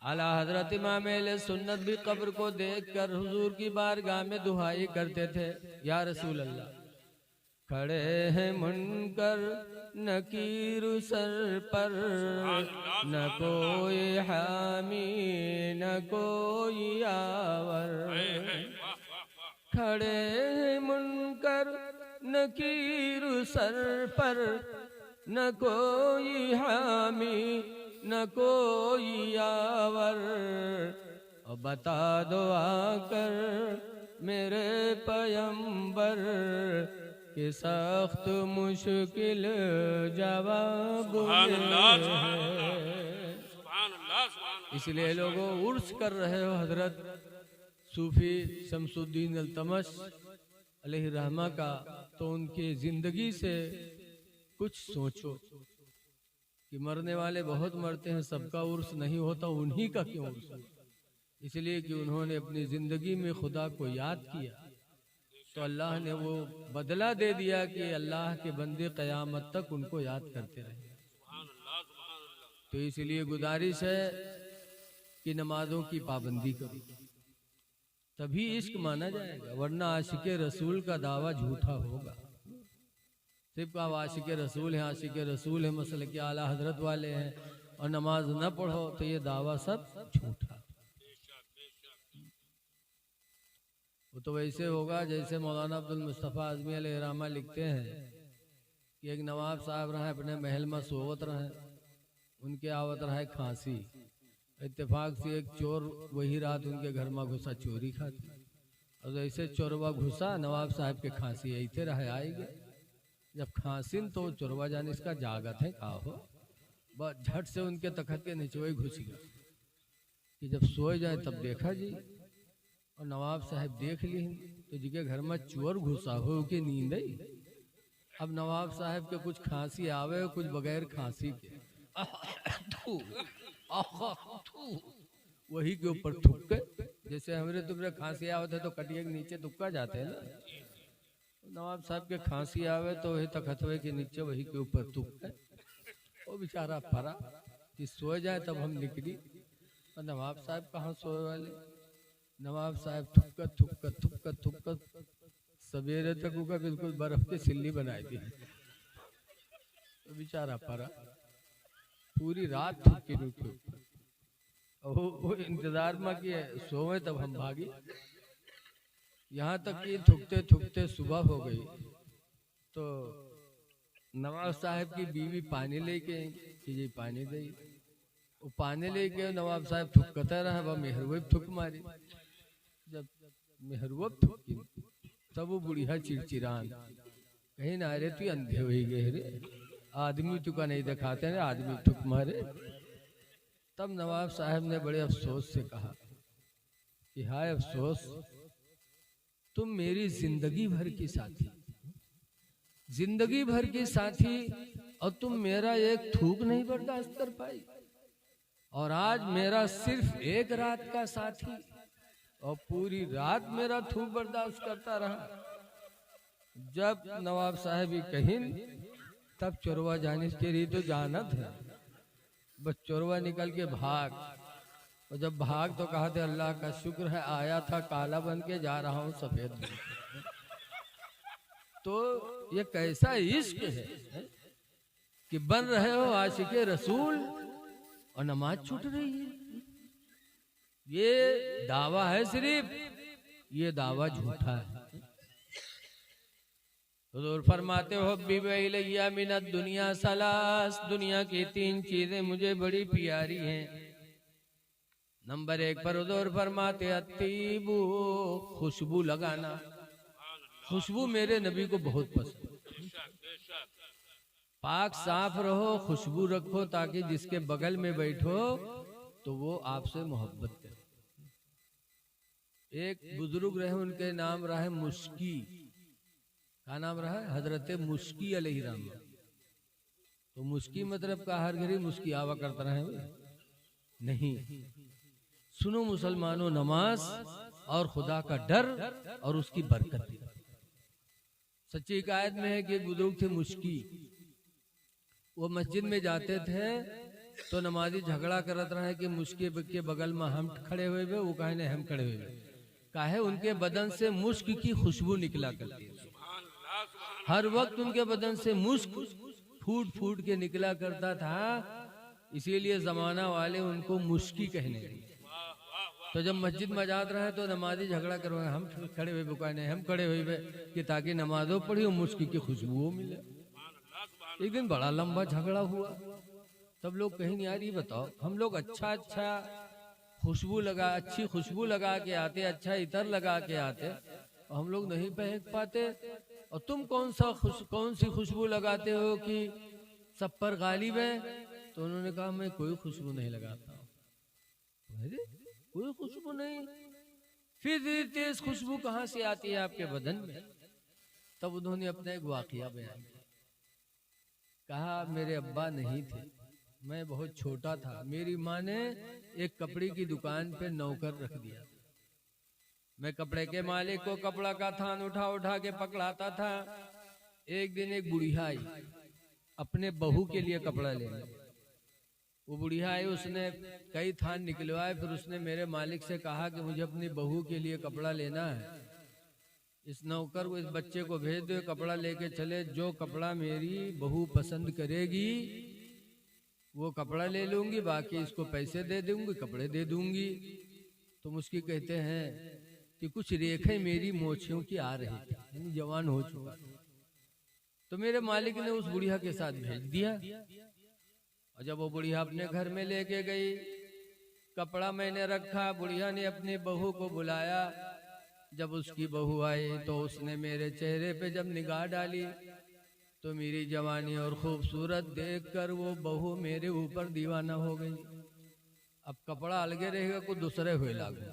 आला हजरत इमाम अहले सुन्नत भी कब्र को देखकर हुजूर की बारगाह में दुआई करते थे, या रसूल अल्लाह खड़े हैं मुनकर नकीर सर पर, न कोई हामी न कोई आवर। खड़े हैं मुनकर नकीर सर पर, न कोई हामी न कोई आवर। और बता दो आकर मेरे पैगंबर कि सख्त मुश्किल जवाब है। इसलिए लोगों उर्स कर रहे हो हजरत सूफी शमसुद्दीन अल्तमश अलैहि रहमा का, तो उनकी जिंदगी से कुछ सोचो कि मरने वाले बहुत मरते हैं, सबका उर्स नहीं होता, उन्हीं का क्यों उर्स। इसलिए कि उन्होंने अपनी जिंदगी में खुदा को याद किया तो अल्लाह ने वो बदला दे दिया कि अल्लाह के बंदे क़यामत तक उनको याद करते रहे। तो इसलिए गुजारिश है कि नमाजों की पाबंदी करो, तभी इश्क माना जाएगा, वरना आशिके रसूल का दावा झूठा होगा। सिर्फ का आशिके रसूल है, आशिके रसूल है, मसल के आला हजरत वाले हैं, और नमाज न पढ़ो तो ये दावा सब झूठा। वो तो वैसे होगा जैसे मौलाना अब्दुल मुस्तफ़ा आज़मी अलैहिर्रहमा लिखते हैं कि एक नवाब साहब रहे अपने महल में सोवत रहे, उनके आवत रहा है खांसी। इत्तेफाक से एक चोर वही रात उनके घर में घुसा चोरी खाती, और जैसे चोरवा घुसा नवाब साहब के खांसी ऐसे रहे आएगी। जब खांसी तो चोरवा जाने इसका जागत है का हो, बस झट से उनके तखत के नीचे वही घुस गया कि जब सोए जाए तब देखा जी। और नवाब साहब देख ली तो जी के घर में चोर घुसा हो कि नींद आई। अब नवाब साहब के कुछ खांसी आवे कुछ बगैर खांसी के वही के ऊपर थुक्के, जैसे हमरे तुमरे खांसी आवत है तो कटिया के नीचे तुक्का जाते हैं ना। नवाब साहब के खांसी आवे तो वही तखतवे के नीचे वही के ऊपर तुक्के। वो बेचारा परा कि सो जाए तब हम निकली। और नवाब साहब कहाँ सोए वाले, नवाब साहब थुक्का थुक्का थुक्का थुक्का सवेरे तक उनका बिल्कुल बर्फ की सिल्ली बनाई थी। तो बेचारा परा पूरी रात थुक्की नुक्की। वो इंतजार में कि सोए तब हम भागी। यहाँ तक कि थुकते थुकते सुबह हो गई तो नवाब साहब की बीवी पानी लेके कि जी पानी दे। वो पानी लेके नवाब साहब थुकता रहा, वह मेहरवे थुक मारी। जब मेहरवे थुकी तब वो बुढ़िया चिड़चिड़ान कहीं ना रे तू अंधे हो गए रे, आदमी तुका नहीं दिखाते ना आदमी थुक मारे। तब नवाब साहब ने बड़े अफसोस से कहा कि हाय अफसोस, तुम मेरी जिंदगी भर की साथी, जिंदगी भर की साथी, और तुम मेरा एक थूक नहीं बर्दाश्त कर पाई। और आज मेरा सिर्फ एक रात का साथी और पूरी रात मेरा थूक बर्दाश्त करता रहा। जब नवाब साहब ही कहीं तब चोरवा जाने के लिए तो जाना था, बस चोरवा निकल के भाग। और जब भाग तो कहा थे अल्लाह का शुक्र है आया था काला बन के जा रहा हूँ सफेद बन के। तो ये कैसा इश्क है कि बन रहे हो आशिके रसूल और नमाज छूट रही है। ये दावा है सिर्फ, ये दावा झूठा है। हुजूर फरमाते हो बिबैलिया मिनत दुनिया सलास, दुनिया की 3 चीजें मुझे बड़ी प्यारी हैं। नंबर 1 पर हुजूर फरमाते अतीबू, खुशबू लगाना। खुशबू मेरे नबी को बहुत पसंद। पाक साफ रहो, खुशबू रखो, ताकि जिसके बगल में बैठो तो वो आपसे मोहब्बत करे। एक बुजुर्ग रहे, उनके नाम रहा है मुश्की। क्या नाम रहा है? हजरत मुश्की अलैहिर्रहम। तो मुश्की मतलब का हर घड़ी मुश्की आवा करता रहे नहीं। सुनो मुसलमानों, नमाज और खुदा का डर और उसकी बरकत। सच्ची हिकायत में है कि एक बुजुर्ग थे मुश्की, वो मस्जिद में जाते थे तो नमाजी झगड़ा करत रहे कि मुश्की के बगल में हम खड़े हुए, वो कहे नहीं हम खड़े हुए। काहे उनके बदन से मुश्क की खुशबू निकला करती है। हर वक्त उनके बदन से मुश्क फूट फूट के निकला करता था, इसीलिए जमाना वाले उनको मुश्की कहने लगे। तो जब मस्जिद में जात रहे तो नमाजी झगड़ा करवाए, हम खड़े हुए बुकाए नहीं हम खड़े हुए कि ताकि नमाजों पढ़ी और मुश्की की खुशबू मिले। एक दिन बड़ा लंबा झगड़ा हुआ। तब लोग कहीं नहीं, यार ये बताओ, हम लोग अच्छा खुशबू लगा, अच्छी खुशबू लगा के आते, अच्छा इतर लगा के आते, और हम लोग नहीं पहन पाते, और तुम कौन सी खुशबू लगाते हो कि सब पर गालिब है? तो उन्होंने कहा मैं कोई खुशबू नहीं लगाता। अरे कोई खुशबू नहीं, फिर तेज खुशबू कहाँ से आती है आपके बदन में? तब उन्होंने अपना एक वाकया बयान किया। कहा मेरे अब्बा नहीं थे, मैं बहुत छोटा था, मेरी माँ ने एक कपड़े की दुकान पे नौकर रख दिया। मैं कपड़े के मालिक को कपड़ा का थान उठा उठा के पकड़ाता था। एक दिन एक बुढ़िया आई अपने बहू के लिए कपड़ा लेने। वो बुढ़िया आई, उसने कई थान निकलवाए, फिर उसने मेरे मालिक से कहा कि मुझे अपनी बहू के लिए कपड़ा लेना है। इस नौकर को, इस बच्चे को भेज दो, कपड़ा लेके चले, जो कपड़ा मेरी बहू पसंद करेगी वो कपड़ा ले लूंगी, बाकी इसको पैसे दे दूंगी, कपड़े दे दूंगी। तो मुझकी कहते हैं कि कुछ रेखे मेरी मोछियों की आ रही थी, यानी जवान हो चुका। तो मेरे मालिक ने उस बुढ़िया के साथ भेज दिया। और जब वो बुढ़िया अपने घर में लेके गई, कपड़ा मैंने रखा, बुढ़िया ने अपनी बहू को बुलाया। जब उसकी बहू आई तो उसने मेरे चेहरे पे जब निगाह डाली तो मेरी जवानी और खूबसूरत देखकर वो बहू मेरे ऊपर दीवाना हो गई। अब कपड़ा अलगे रहेगा, कुछ दूसरे हुए लागू।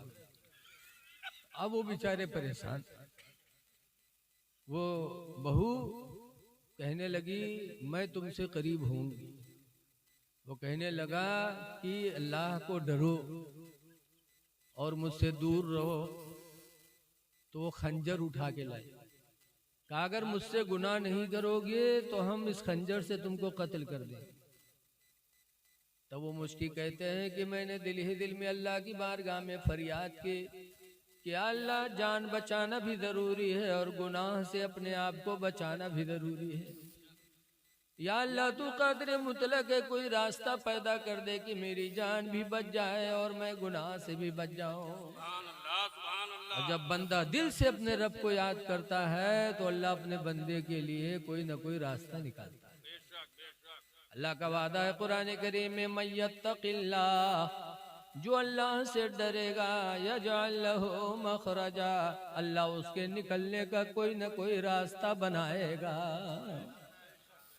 अब वो बेचारे परेशान। वो बहू कहने लगी मैं तुमसे करीब होंगी। वो कहने लगा कि अल्लाह को डरो और मुझसे दूर रहो। तो वो खंजर उठा के लाई, कहा अगर मुझसे गुनाह नहीं करोगे तो हम इस खंजर से तुमको कत्ल कर दें। तब वो मुश्किल कहते हैं कि मैंने दिल ही दिल में अल्लाह की बारगाह में फरियाद की कि अल्लाह जान बचाना भी जरूरी है और गुनाह से अपने आप को बचाना भी जरूरी है। या अल्लाह तू कादिर मुतलक है, कोई रास्ता पैदा कर दे कि मेरी जान भी बच जाए और मैं गुनाह से भी बच जाऊं। और जब बंदा दिल से अपने रब को याद करता है तो अल्लाह अपने बंदे के लिए कोई ना कोई रास्ता निकालता है। अल्लाह का वादा है कुरान करीम में, मय्यत्तकिल्लाह, जो अल्लाह से डरेगा यजअल लहू मखरजा, अल्लाह उसके निकलने का कोई ना कोई रास्ता बनाएगा।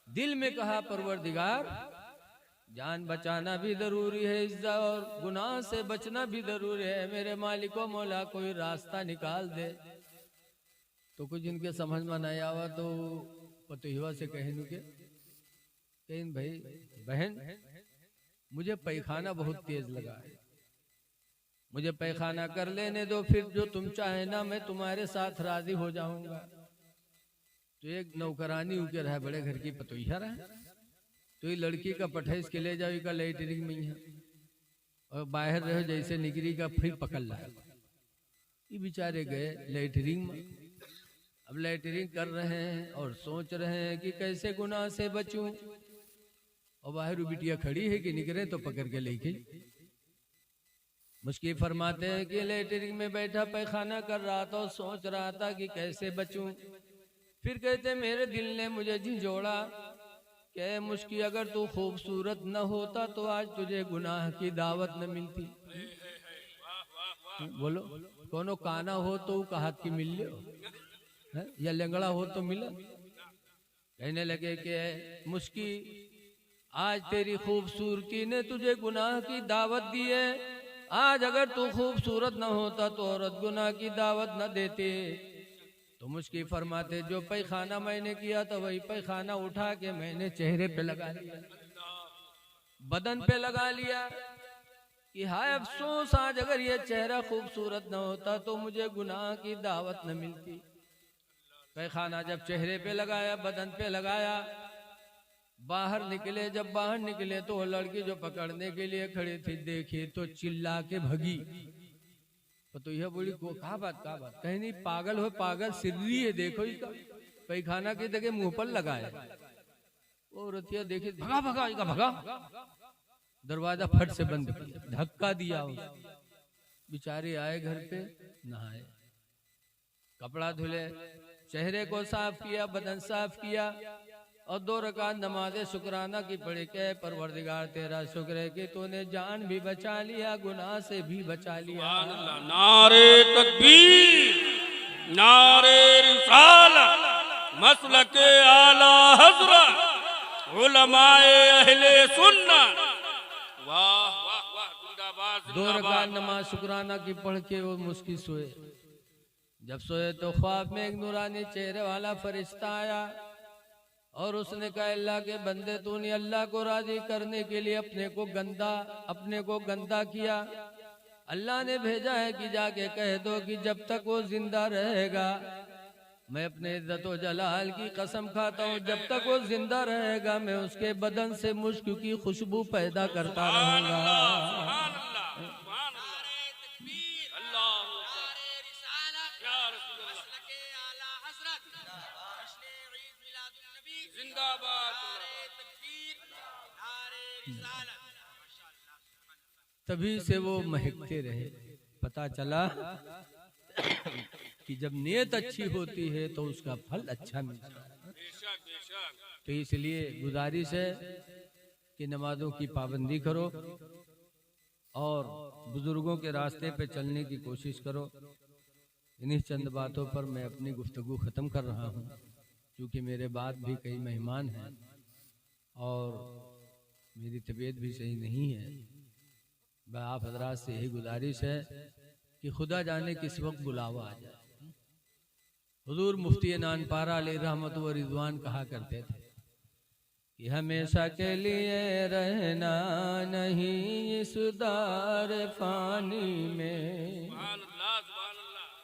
दिल में कहा परवरदिगार जान बचाना भी जरूरी है, इज्जत और गुनाह से बचना भी जरूरी है, मेरे मालिको मौला कोई रास्ता निकाल दे। तो कुछ इनके समझ में नहीं आवा तो पतुहिवा से कहनु के कहीं भाई बहन मुझे पैखाना बहुत तेज लगा है, मुझे पैखाना कर लेने दो, फिर जो तुम चाहे ना मैं तुम्हारे साथ राजी हो जाऊंगा। तो एक नौकरानी उके रहा, बड़े घर की पतोहिया रहा, तो ये लड़की का पठाइस के ले जाओ का लैटरिंग में है और बाहर रहो जैसे निकरी का फिर पकड़ ला। ये बेचारे गए लैटरिंग में। अब लैटरिंग कर रहे हैं और सोच रहे हैं कि कैसे गुनाह से बचूं। और बाहर बिटिया खड़ी है कि निकले तो पकड़ के लेके मुश्किल फरमाते हैं कि लैटरिंग में बैठा पैखाना कर रहा था और सोच रहा था कि कैसे बचूं। फिर कहते मेरे दिल ने मुझे झिझोड़ा कि मुश्किल अगर तू खूबसूरत न होता तो आज तुझे गुनाह की दावत न मिलती। बोलो कोनो काना हो तो कहात की मिल लो या लंगड़ा हो तो मिला। कहने लगे कि मुश्किल आज तेरी खूबसूरती ने तुझे गुनाह की दावत दी है, आज अगर तू खूबसूरत न होता तो औरत गुनाह की दावत न देती। तो मुश्किल फरमाते जो पैखाना मैंने किया था वही पैखाना उठा के मैंने चेहरे पे लगा लिया, बदन पे लगा लिया कि हाय अफसोस आज अगर ये चेहरा खूबसूरत न होता तो मुझे गुनाह की दावत न मिलती। पैखाना जब चेहरे पे लगाया, बदन पे लगाया, बाहर निकले। जब बाहर निकले तो वो लड़की जो पकड़ने के लिए खड़ी थी देखी तो चिल्ला के भगी। तो यह बोली को कहा बात कहीं नहीं, पागल हो, पागल सिर्री है, देखो इसका पैखाना की जगह मुंह पर लगाए। वो रतिया देखी भगा दरवाजा फट से बंद किया, धक्का दिया। बेचारे आए घर पे, नहाए, कपड़ा धुले, चेहरे को साफ किया, बदन साफ किया और 2 रकात नमाज़े शुक्राना की पढ़ के परवरदिगार तेरा शुक्र है कि तूने जान भी बचा लिया, गुनाह से भी बचा लिया। नारे तकबीर, नारे रिसालत, मसलके आला हज़रत, उलमाए अहले सुन्नत। वाह वाह वाह, जिंदाबाद। 2 रकात नमाज शुक्राना की पढ़ के वो मुश्किल सोए। जब सोए तो ख्वाब में एक नूरानी चेहरे वाला फरिश्ता आया और उसने कहा अल्लाह के बंदे तूने अल्लाह को राजी करने के लिए अपने को गंदा किया। अल्लाह ने भेजा है कि जाके कह दो कि जब तक वो जिंदा रहेगा, मैं अपने इज्जत व जलाल की कसम खाता हूँ, जब तक वो जिंदा रहेगा मैं उसके बदन से मुश्क की खुशबू पैदा करता रहूंगा। तभी से वो महकते रहे। पता चला कि जब नियत अच्छी होती है तो उसका फल अच्छा मिलता है। तो इसलिए गुजारिश है कि नमाजों की पाबंदी करो और बुजुर्गों के रास्ते पे चलने की कोशिश करो। इन्हीं चंद बातों पर मैं अपनी गुफ्तगू ख़त्म कर रहा हूँ, क्योंकि मेरे बाद भी कई मेहमान हैं और मेरी तबीयत भी सही नहीं है। मैं आप हजरात से यही गुजारिश है कि खुदा जाने किस वक्त बुलावा आ जाए। हुजूर मुफ्ती नानपारा अलैहि रहमत व रिजवान कहा करते थे कि हमेशा के लिए रहना नहीं इस दार फानी में,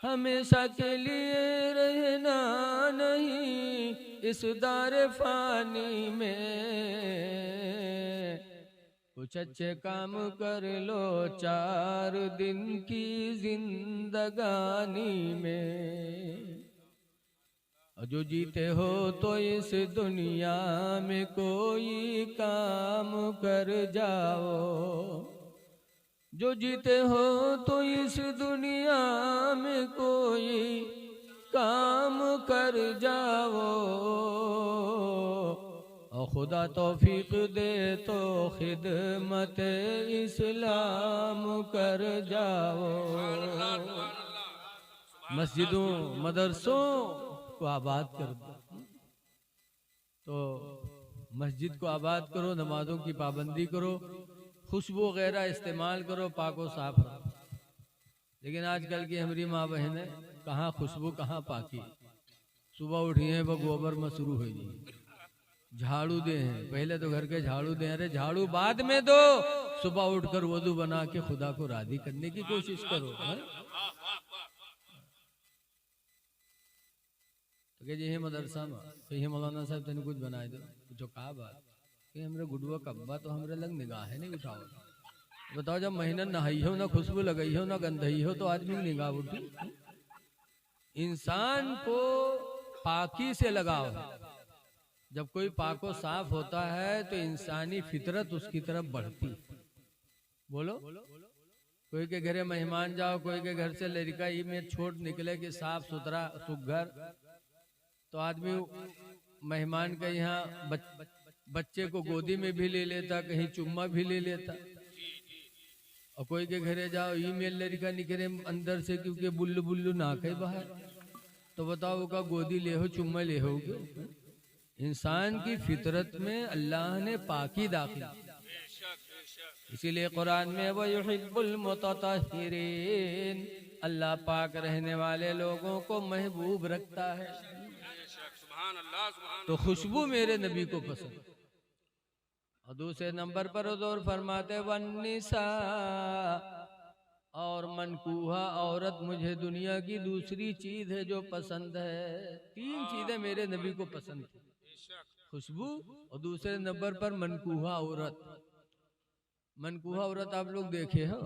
हमेशा के लिए रहना नहीं इस दार फानी में। कुछ अच्छे काम कर लो 4 दिन की जिंदगानी में, जो जीते हो तो इस दुनिया में कोई काम कर जाओ, जो जीते हो तो इस दुनिया में कोई काम कर जाओ, और खुदा तौफीक दे तो खिदमत इस्लाम कर जाओ। मस्जिदों मदरसों को आबाद कर दो, तो मस्जिद को आबाद करो, नमाजों की पाबंदी करो, खुशबू वगैरह इस्तेमाल करो, पाको साफ रहो। लेकिन आजकल की हमारी माँ बहनें कहाँ खुशबू कहाँ पाकी, सुबह उठी हैं वो गोबर में शुरू हो गई, झाड़ू दे हैं, पहले तो घर के झाड़ू दे, अरे झाड़ू बाद में दो, सुबह उठकर वजू बना के खुदा को राजी करने की कोशिश करो। तो जी मदरसा में कहीं मौलाना साहब तेने कुछ बनाए दो, जो कहा बात कि हमरे गुडुआ कब्बा तो हमरे लग निगाह नहीं उठाओ। बताओ जब महीना नहाई हो, ना खुशबू लगाई हो, ना गंधई हो, तो आदमी की निगाह उठी। इंसान को पाकी से लगाव है। जब कोई पाको साफ होता है तो इंसानी फितरत उसकी तरफ बढ़ती। बोलो, कोई के घरे मेहमान जाओ, कोई के घर से लड़का ही में छोट निकले कि साफ सुथरा सुघर, तो आदमी मेहमान के यहाँ बच्चे को गोदी में भी ले लेता, कहीं चुम्मा भी ले लेता। और कोई के घरे जाओ ईमेल लड़का निकले अंदर से, क्योंकि बुल्लू बुल्लू ना कहे बाहर, तो बताओ का गोदी ले हो चुम्मा ले होगे। इंसान की फितरत में अल्लाह ने पाकी दाखिल, इसीलिए कुरान में वो युहिब्बुल मुतत्तहिरीन, अल्लाह पाक रहने वाले लोगों को महबूब रखता है। तो खुशबू मेरे नबी को पसंद। और दूसरे नंबर पर हुजूर फरमाते वन्निसा, और मनकूहा औरत मुझे दुनिया की दूसरी चीज है जो पसंद है। 3 चीजें मेरे नबी को पसंद थी, खुशबू, और दूसरे नंबर पर मनकूहा औरत। मनकूहा औरत आप लोग देखे हो,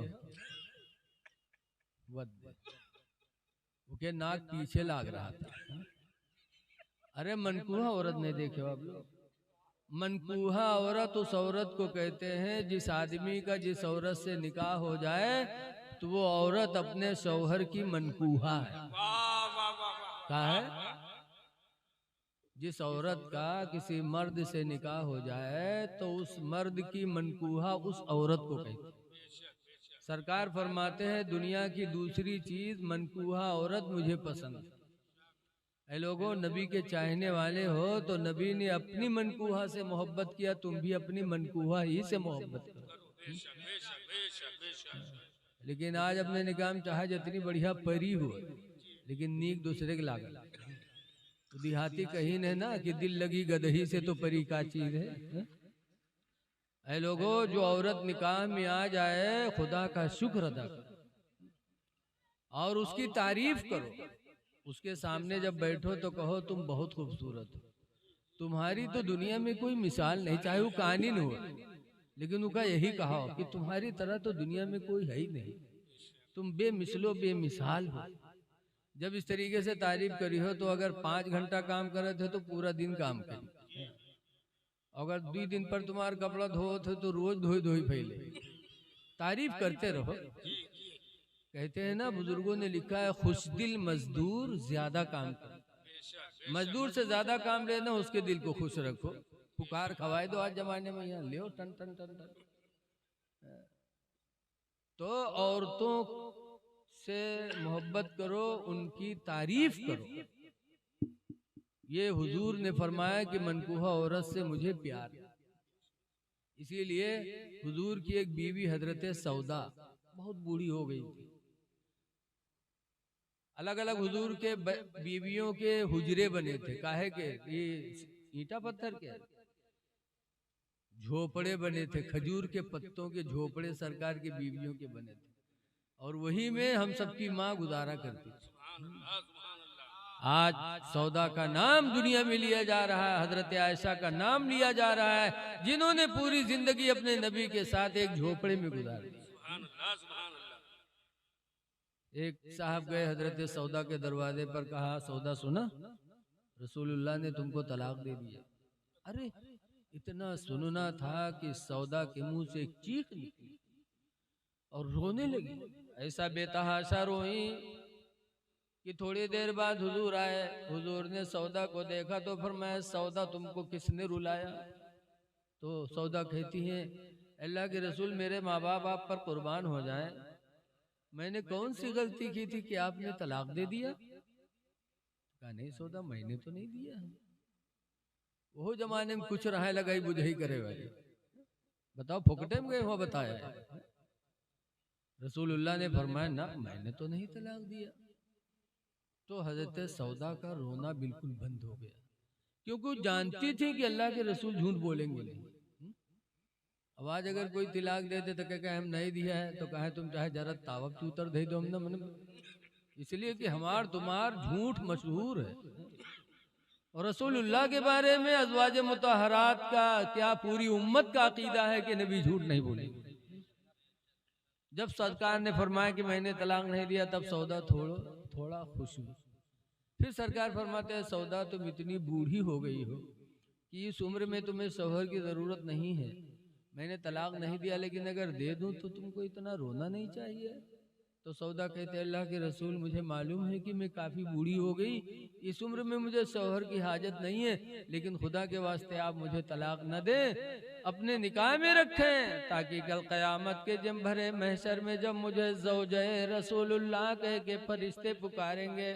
वो के नाक पीछे लाग रहा था। अरे मनकूहा औरत नहीं देखे हो आप लोग? मनकूहा औरत उस औरत को कहते हैं जिस आदमी का जिस औरत से निकाह हो जाए तो वो औरत अपने शौहर की मनकूहा है। क्या है? जिस औरत का किसी मर्द से निकाह हो जाए तो उस मर्द की मनकूहा उस औरत को कहते हैं। सरकार फरमाते हैं दुनिया की दूसरी चीज मनकूहा औरत मुझे पसंद है। ऐ लोगों, नबी के चाहने वाले हो तो नबी ने अपनी मनकूहा से मोहब्बत किया, तुम भी अपनी मनकूहा ही से मोहब्बत करो। लेकिन आज अपने निकाम चाहे जितनी बढ़िया परी हो, लेकिन नीक दूसरे के लागल। तो देहाती कहीं है ना कि दिल लगी गदही से तो परी का चीज है। ऐ लोगों, जो औरत निकाह में आ जाए खुदा का शुक्र अदा करो और उसकी तारीफ करो। उसके सामने जब बैठो तो कहो तुम बहुत खूबसूरत हो, तुम्हारी तो दुनिया में कोई मिसाल नहीं, चाहे वो कानिन हो, लेकिन उनका यही कहा कि तुम्हारी तरह तो दुनिया में कोई है ही नहीं, तुम बेमिसलो बेमिसाल हो। जब इस तरीके से तारीफ करी हो तो अगर 5 घंटा काम करे थे तो पूरा दिन काम करी, अगर 2 दिन पर तुम्हारा कपड़ा धो थे तो रोज धोई धोई फैले। तारीफ करते रहो। कहते हैं ना, बुजुर्गों ने लिखा है खुशदिल मजदूर ज्यादा काम करे। मजदूर से ज्यादा काम लेना, उसके दिल को खुश रखो। पुकार खवाए दो आज जमाने में, यहाँ ले टन टन टन टन। तो औरतों से मोहब्बत करो, उनकी तारीफ करो। ये हुजूर ने फरमाया कि मनकूहा औरत से मुझे प्यार। इसीलिए हुजूर की एक बीवी हजरत सौदा बहुत बूढ़ी हो गई थी। अलग अलग हुजूर के बीवियों के हुजरे बने थे, काहे के, ये ईंटा पत्थर के झोपड़े बने थे, खजूर के पत्तों के झोपड़े सरकार की बीवियों के बने थे, और वही में हम सबकी माँ गुजारा करती थी। आज सौदा का नाम दुनिया में लिया जा रहा है, हजरत आयशा का नाम लिया जा रहा है, जिन्होंने पूरी जिंदगी अपने नबी के साथ एक झोपड़े में गुजारी। एक साहब गए हजरत सौदा के दरवाजे पर, कहा सौदा सुना, रसूलुल्लाह ने तुमको तलाक दे दिया। अरे इतना सुनना था कि सौदा के मुंह से एक चीख निकली और रोने लगी। ऐसा बेतहाशा रोई कि थोड़ी देर बाद हुजूर आए। हुजूर ने सौदा को देखा तो फरमाया, सौदा तुमको किसने रुलाया? तो सौदा कहती है, अल्लाह के रसूल मेरे माँ बाप आप पर कुर्बान हो जाएं, मैंने कौन सी गलती की थी कि आपने तलाक दे दिया? कहा नहीं सौदा, मैंने तो नहीं दिया। वो जमाने में कुछ रहा लगाई बुझाई करे भाई, बताओ फुकटे में गए हुआ बताया। रसूलुल्लाह ने फरमाया ना, मैंने तो नहीं तलाक दिया। तो हजरत सौदा का रोना बिल्कुल बंद हो गया, क्योंकि जानती थी कि अल्लाह के रसूल झूठ बोलेंगे नहीं। अब आज अगर कोई तलाक देते तो क्या हम नहीं दिया है, तो कहे तुम चाहे जरा तावक चूतर दे दो हमने मन, इसलिए कि हमार तुम्हार झूठ मशहूर है। और रसूलुल्लाह के बारे में अज़वाज मुतहरात का क्या पूरी उम्मत का अकीदा है कि नबी झूठ नहीं बोलेंगे। जब सरकार ने फरमाया कि मैंने तलाक नहीं दिया, तब सौदा थोड़ा खुश हुई। फिर सरकार फरमाते हैं, सौदा तुम इतनी बूढ़ी हो गई हो कि इस उम्र में तुम्हें शौहर की जरूरत नहीं है, मैंने तलाक नहीं दिया, लेकिन अगर दे दूं तो तुमको इतना रोना नहीं चाहिए। तो सौदा कहते, अल्लाह के रसूल मुझे मालूम है कि मैं काफी बूढ़ी हो गई, इस उम्र में मुझे शौहर की हाजत नहीं है, लेकिन खुदा के वास्ते आप मुझे तलाक न दें, अपने निकाह में रखें, ताकि कल कयामत के जम भरे महशर में जब मुझे ज़ौजे रसूलुल्लाह कह के फरिश्ते पुकारेंगे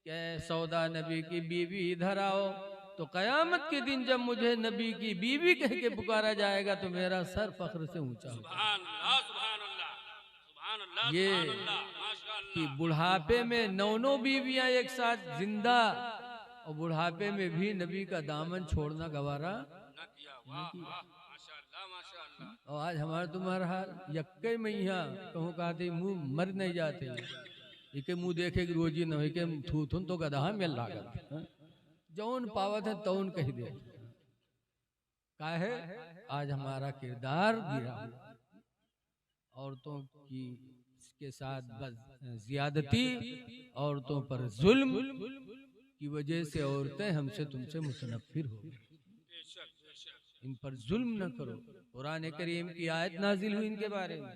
कि सौदा नबी की बीवी इधर आओ, तो कयामत के दिन जब मुझे नबी की बीवी कह के पुकारा जाएगा तो मेरा सर फख्र से ऊंचा होगा। ये कि बुढ़ापे में 9 बीवियां एक साथ जिंदा, और बुढ़ापे में भी नबी का दामन छोड़ना गवारा न किया। और आज हमारा तुम्हारा हाल यक्के मैया कहूँ कहते मुंह मर नहीं जाते, इके मुंह देखे कि रोजी न हो के थूथुन तो गधा मिल लागत, जौन पावत है तौन कह दे। काहे आज हमारा किरदार गिरा, औरतों की के साथ ज्यादती, औरतों पर जुल्म की वजह से औरतें हमसे तुमसे मुतनफ्फिर हो गई। इन पर जुल्म न करो। कुरान करीम की आयत नाजिल हुई इनके बारे में।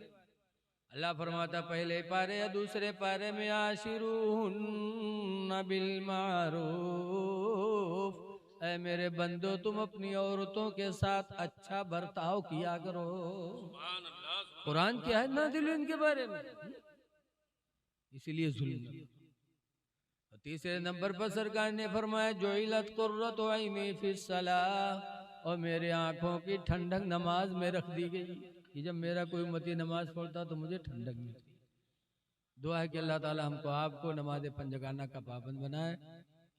अल्लाह फरमाता पहले पारे या दूसरे पारे में, आशिरूहुन्ना बिल मारूफ, ऐ मेरे बंदो तुम अपनी औरतों के साथ अच्छा बर्ताव किया करो। कुरान की आयत नाज़िल हुई इनके बारे में, इसीलिए जुल्म। तीसरे नंबर पर सरकार ने फरमाया, जुइलत कुर्रतु ऐनी फिस्सलाह, और मेरे आंखों की ठंडक नमाज में रख दी गई, कि जब मेरा कोई उम्मती नमाज पढ़ता तो मुझे ठंडक मिलती। दुआ है कि अल्लाह ताला हमको आपको नमाज पंजगाना का पाबंद बनाए।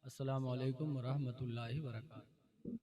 अस्सलामु अलैकुम व रहमतुल्लाहि व बरकातहू।